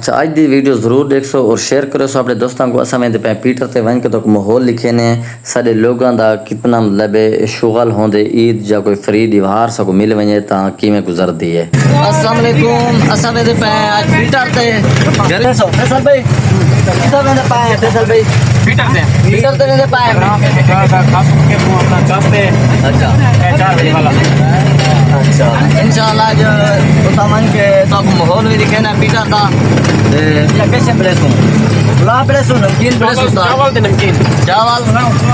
अच्छा आज दी वीडियो जरूर देखो और शेयर करो सो अपने दोस्तों को। असा में पे पीटर ते वन के तो माहौल लिखे ने साडे लोगों दा कितना मतलब शुगल होंदे ईद या कोई फ्री दिवार सको मिल वने ता किवें गुजरदी है। अस्सलाम वालेकुम। असा में पे आज पीटर ते जरे सो फैसल भाई किसा में पे फैसल भाई पीटर ते ने पे खास के अपना चाहते। अच्छा 4 बजे वाला। अच्छा इंशाल्लाह जो तो सामान के तो माहौल भी दिखे ना पीटर दा या कैसे प्लेस हूँ पुलाव प्लेस हूँ नमकीन प्लेस हूँ चावल ते नमकीन चावल।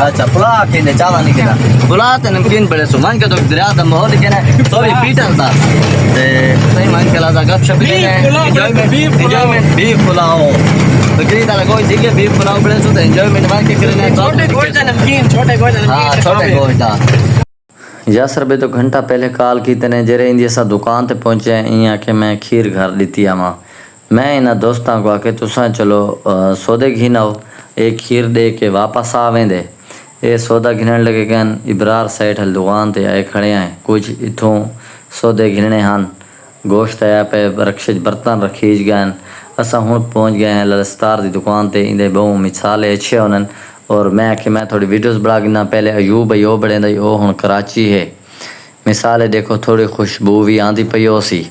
अच्छा पुलाव के ने चावल नहीं केना पुलाव ते नमकीन प्लेस हूँ मान के तो दरिया दा माहौल दिखे ना सॉरी पीटर दा ते सही मान के लाजा गपशप ने एंजॉयमेंट बीफ पुलाव बकरी दा कोई जगह बीफ पुलाव प्लेस हूँ तो एंजॉयमेंट मान के करने छोटे गोश्त नमकीन छोटे गोश्त हां छोटे गोश्त दा यासर बे तो घंटा पहले कॉल की तने जरे इंदी सा दुकान ते पहुंचे इं के मैं खीर घर दी आवा मैं इन्होंने दोस्तों को आके तुसा चलो सौदे घिनाओ एक खीर दे के वापस आ वेंदे ये सौदा घिनण लगे गन इब्रार साइड हल दुकान ते आए खड़े हैं कुछ इथों सौदे घिनने हन गोश्त आया पे रक्षे बर्तन रखीज गए असा हूँ पहुँच गए हैं ललस्तार की दुकान ते इंदे बहु मिसाले अच्छे होने और मैं थोड़ी वीडियोस बना गिना पहले अयूब यो बड़े वो हूँ कराची है मिसाल देखो थोड़ी खुशबू भी आँदी पई हो सी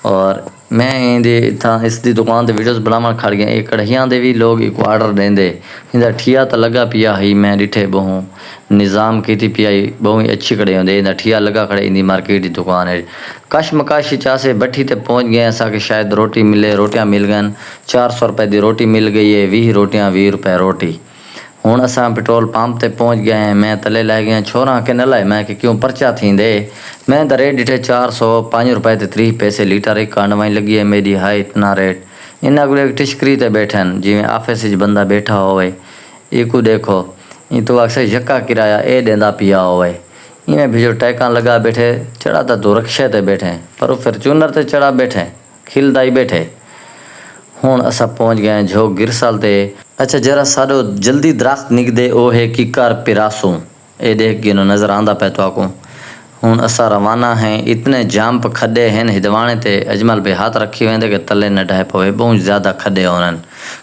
और मैं इंदे इतना इसकी दुकान ते वीडियोस बनावन खड़ गया ये कढ़ियाँ दे भी लोग एक ऑर्डर देंदे इंदा ठिया तो लगा पिया ही मैं डिठे बहु निज़ाम की थी पियाई बहु अच्छी कड़े होंदे इंदा ठिया लगा खड़े इंदी मार्केट की दुकान है कशमकश चासे भट्ठी ते पहुँच गए असा कि शायद रोटी मिले रोटियाँ मिल गन 400 रुपए की रोटी मिल गई है 20 रोटियाँ 20 रुपए रोटी हूँ असा पेट्रोल पंप ते पहुँच गए हैं मैं तले लै गया छोरा के न लाए मैं कि क्यों पर्चा थींदे मैं तो रेट डिठे 405 रुपए ते 30 पैसे लीटर एक कांडवाई लगी है मेरी हाई इतना रेट इन्ना को एक टिशकरी ते बैठन जिमें ऑफिस बंदा बैठा होवे इको देखो ये तो अक्सर यक्का किराया ए देंदा पिया होवे इवें भिजो टैका लगा बैठे चढ़ा तो रक्षे ते बैठे पर फॉर्चूनर ते चढ़ा बैठे खिलदाई बैठे हूँ असा पहुँच गए जो गिरसाल ते अच्छा जरा साडो जल्दी दरख्त निकदे ओ है किकर पिरासू ए देख गिनो नज़र आंदा पे तो को हूँ असा रवाना हैं इतने जाम्प खड्डे हैं हिदवाणे ते अजमल पे हाथ रखी वेंदे के तले न ढह पवे बहुत ज़्यादा खड्डे होनन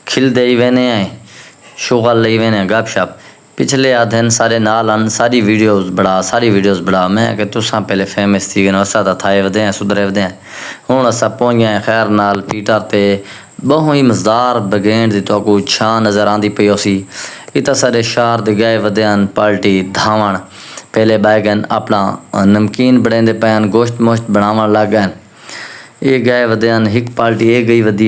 खिल दे वेने हैं शुगल लई वेने गपशप पिछले आधन सारे नाल अन सारी वीडियोस बड़ा मैं कि तुसा पहले फेमस थी गए असा तो थाए वधे हैं सुधरे वधे हैं हूँ असा पहुँच गए खैर नाल पीटर ते बहु ही मज़ेदार बगेंड दी तो को छा नज़र आंदी पई सी इतना सारे शार दे गए वधन पार्टी धावण पहले बैगन अपना नमकीन बड़ेंदे पैन गोश्त मोश्त बनावन लग गए ये गए वधन हिक पार्टी ये गई वधी